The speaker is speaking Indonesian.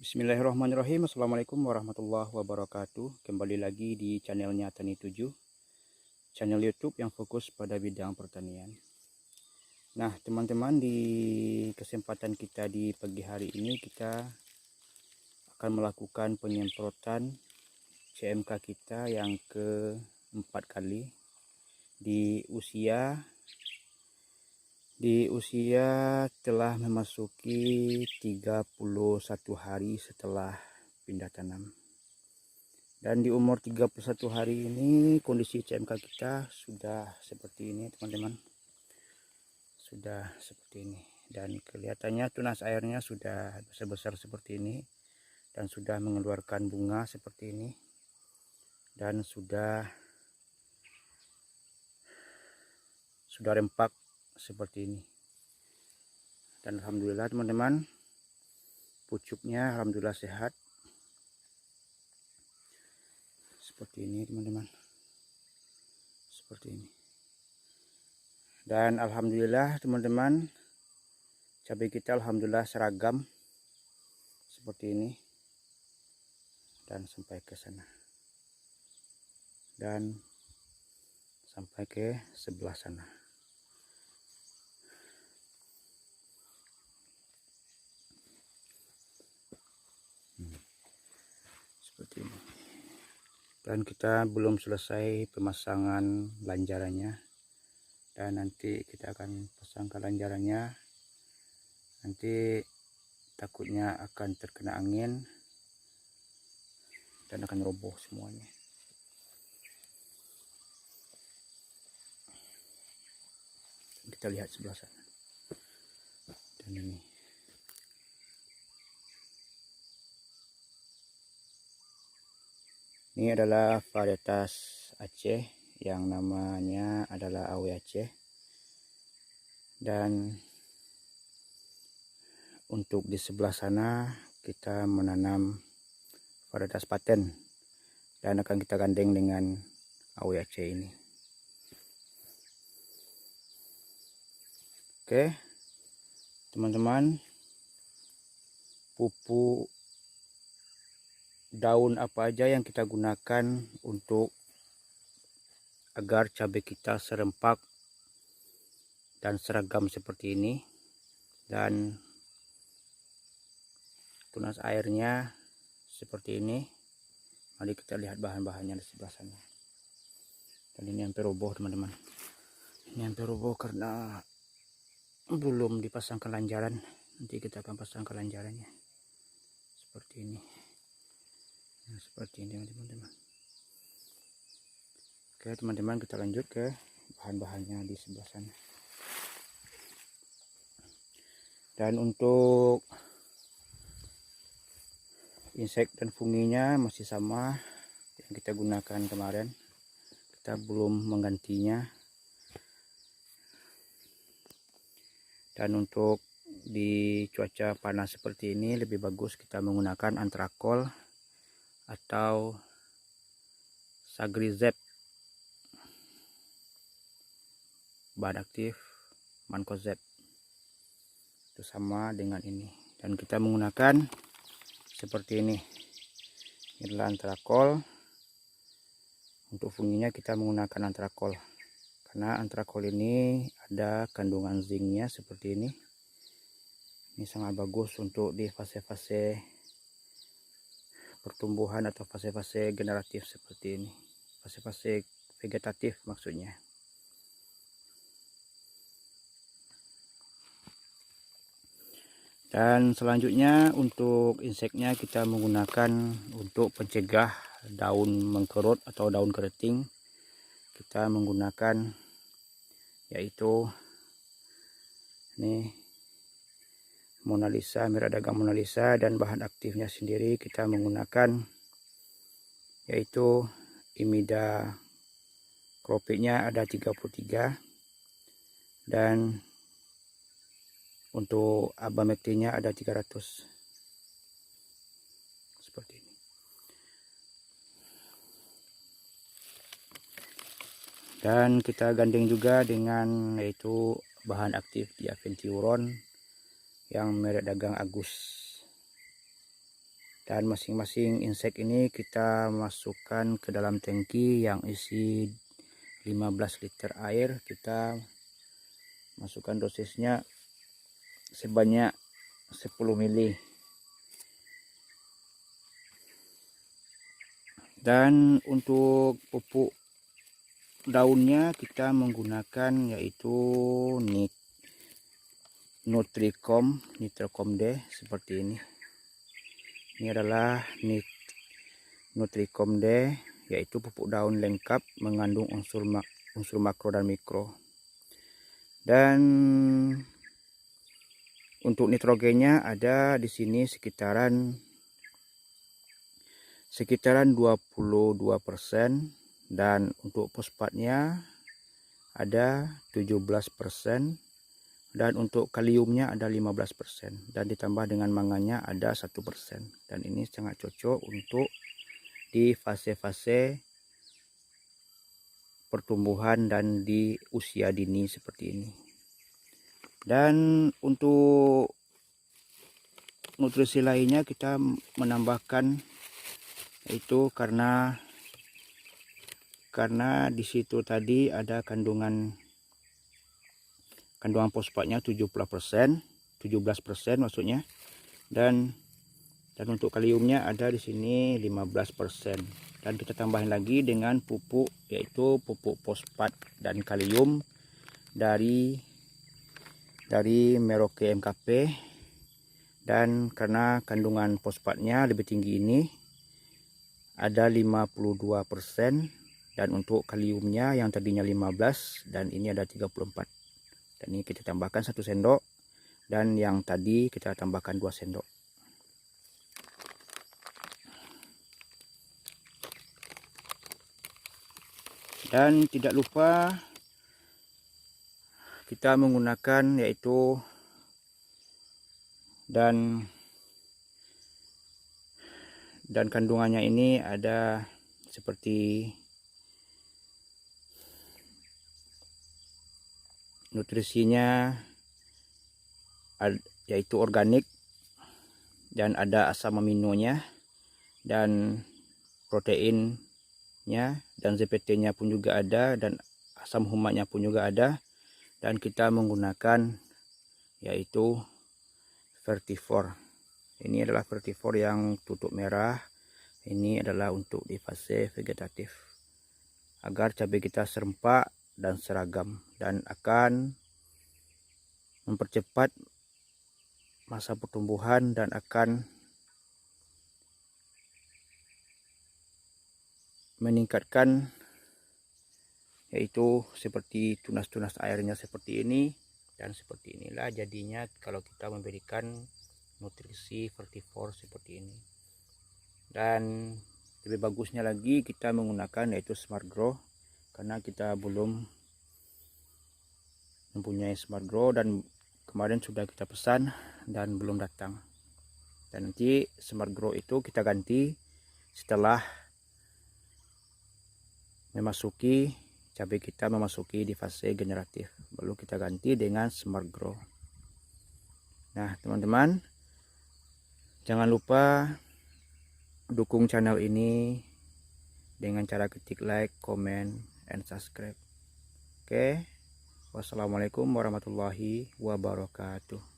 Bismillahirrahmanirrahim. Assalamualaikum warahmatullahi wabarakatuh. Kembali lagi di channelnya Tani 7, channel YouTube yang fokus pada bidang pertanian. Nah teman-teman, di kesempatan kita di pagi hari ini kita akan melakukan penyemprotan CMK kita yang keempat kali di usia telah memasuki 31 hari setelah pindah tanam. Dan di umur 31 hari ini kondisi CMK kita sudah seperti ini teman-teman. Sudah seperti ini. Dan kelihatannya tunas airnya sudah besar-besar seperti ini. Dan sudah mengeluarkan bunga seperti ini. Dan sudah rempak seperti ini. Dan alhamdulillah teman-teman, pucuknya alhamdulillah sehat. Seperti ini teman-teman. Seperti ini. Dan alhamdulillah teman-teman, cabai kita alhamdulillah seragam seperti ini. Dan sampai ke sana. Dan sampai ke sebelah sana. Seperti ini. Dan kita belum selesai pemasangan lanjarannya, dan nanti kita akan pasangkan lanjarannya. Nanti takutnya akan terkena angin dan akan roboh semuanya. Kita lihat sebelah sana. Dan ini adalah varietas Aceh yang namanya adalah Awe Aceh. Dan untuk di sebelah sana kita menanam varietas paten dan akan kita gandeng dengan Awe Aceh ini. Oke teman-teman, pupuk daun apa aja yang kita gunakan untuk agar cabai kita serempak dan seragam seperti ini, dan tunas airnya seperti ini. Mari kita lihat bahan-bahannya di sebelah sana. Dan ini hampir roboh teman-teman. Ini hampir roboh karena belum dipasangkan lanjaran. Nanti kita akan pasangkan lanjarannya seperti ini. Nah, seperti ini teman-teman. Oke teman-teman, kita lanjut ke bahan-bahannya di sebelah sana. Dan untuk insek dan funginya masih sama yang kita gunakan kemarin. Kita belum menggantinya. Dan untuk di cuaca panas seperti ini lebih bagus kita menggunakan Antrakol atau Sagrizep, bahan aktif Mancozeb. Itu sama dengan ini. Dan kita menggunakan seperti ini. Ini adalah Antrakol. Untuk funginya kita menggunakan Antrakol. Karena Antrakol ini ada kandungan zincnya seperti ini. Ini sangat bagus untuk di fase-fase pertumbuhan atau fase-fase generatif seperti ini. Fase-fase vegetatif maksudnya. Dan selanjutnya untuk inseknya kita menggunakan untuk pencegah daun mengkerut atau daun keriting. Kita menggunakan yaitu ini Monalisa, merah dagang Monalisa, dan bahan aktifnya sendiri kita menggunakan yaitu Imida. Kropiknya ada 33 dan untuk abamectinnya ada 300 seperti ini. Dan kita gandeng juga dengan yaitu bahan aktif Diaventiuron yang merek dagang Agus. Dan masing-masing insek ini kita masukkan ke dalam tangki yang isi 15 liter air. Kita masukkan dosisnya sebanyak 10 ml. Dan untuk pupuk daunnya kita menggunakan yaitu Nutricom D seperti ini. Ini adalah Nutricom D, yaitu pupuk daun lengkap mengandung unsur makro dan mikro. Dan untuk nitrogennya ada di sini sekitaran 22%, dan untuk fosfatnya ada 17%, dan untuk kaliumnya ada 15%, dan ditambah dengan mangannya ada 1%. Dan ini sangat cocok untuk di fase-fase pertumbuhan dan di usia dini seperti ini. Dan untuk nutrisi lainnya kita menambahkan itu karena di situ tadi ada kandungan fosfatnya 17% maksudnya, dan untuk kaliumnya ada di sini 15%. Dan kita tambahin lagi dengan pupuk, yaitu pupuk fosfat dan kalium dari Merauke MKP. Dan karena kandungan fosfatnya lebih tinggi ini ada 52%, dan untuk kaliumnya yang tadinya 15 dan ini ada 34. Dan ini kita tambahkan 1 sendok, dan yang tadi kita tambahkan 2 sendok. Dan tidak lupa kita menggunakan yaitu dan kandungannya ini ada seperti nutrisinya yaitu organik, dan ada asam aminonya dan proteinnya, dan ZPT-nya pun juga ada, dan asam humatnya pun juga ada. Dan kita menggunakan yaitu Vertivore. Ini adalah Vertivore yang tutup merah. Ini adalah untuk di fase vegetatif, agar cabai kita serempak dan seragam, dan akan mempercepat masa pertumbuhan dan akan meningkatkan yaitu seperti tunas-tunas airnya seperti ini. Dan seperti inilah jadinya kalau kita memberikan nutrisi Vertivore seperti ini. Dan lebih bagusnya lagi kita menggunakan yaitu Smart Grow, karena kita belum mempunyai Smart Grow, dan kemarin sudah kita pesan dan belum datang. Dan nanti Smart Grow itu kita ganti setelah cabai kita memasuki di fase generatif, baru kita ganti dengan Smart Grow. Nah teman-teman, jangan lupa dukung channel ini dengan cara ketik like, comment, and subscribe. Oke, wassalamualaikum warahmatullahi wabarakatuh.